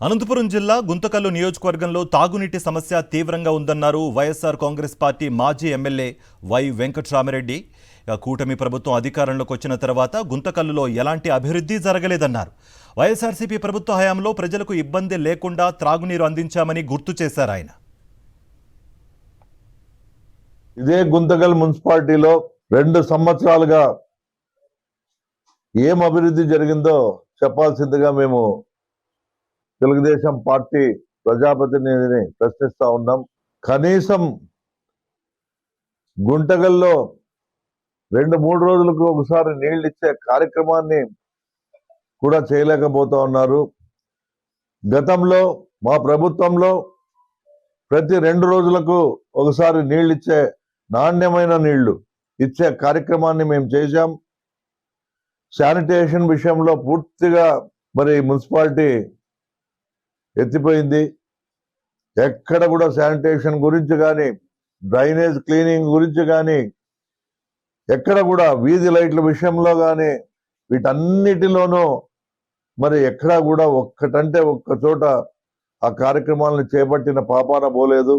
అనంతపురం జిల్లా గుంతకల్లు నియోజకవర్గంలో తాగునీటి సమస్య తీవ్రంగా ఉందన్నారు వైఎస్ఆర్ కాంగ్రెస్ పార్టీ మాజీ ఎమ్మెల్యే వై వెంకట్రామిరెడ్డి. కూటమి ప్రభుత్వం అధికారంలోకి వచ్చిన తర్వాత గుంతకల్లులో ఎలాంటి అభివృద్ధి జరగలేదన్నారు. వైఎస్ఆర్సీపీ ప్రభుత్వ హయాంలో ప్రజలకు ఇబ్బంది లేకుండా త్రాగునీరు అందించామని గుర్తు చేశారు ఆయన. ఇదే గుంతకల్ మున్సిపాలిటీలో 2 సంవత్సరాలుగా ఏం అభివృద్ధి జరిగిందో చెప్పాల్సిందిగా మేము తెలుగుదేశం పార్టీ ప్రజాప్రతినిధిని ప్రశ్నిస్తా ఉన్నాం. కనీసం గుంటకల్లో 2-3 రోజులకు ఒకసారి నీళ్లు ఇచ్చే కార్యక్రమాన్ని కూడా చేయలేకపోతా ఉన్నారు. గతంలో మా ప్రభుత్వంలో ప్రతి 2 రోజులకు ఒకసారి నీళ్లు ఇచ్చే నాణ్యమైన నీళ్లు ఇచ్చే కార్యక్రమాన్ని మేము చేశాం. శానిటేషన్ విషయంలో పూర్తిగా మున్సిపాలిటీ ఎత్తిపోయింది. ఎక్కడ కూడా శానిటేషన్ గురించి కానీ, డ్రైనేజ్ క్లీనింగ్ గురించి కానీ, ఎక్కడ కూడా వీధి లైట్ల విషయంలో కానీ, వీటన్నిటిలోనూ ఎక్కడా కూడా ఒక్క చోట ఆ కార్యక్రమాలను చేపట్టిన పాపాన పోలేదు.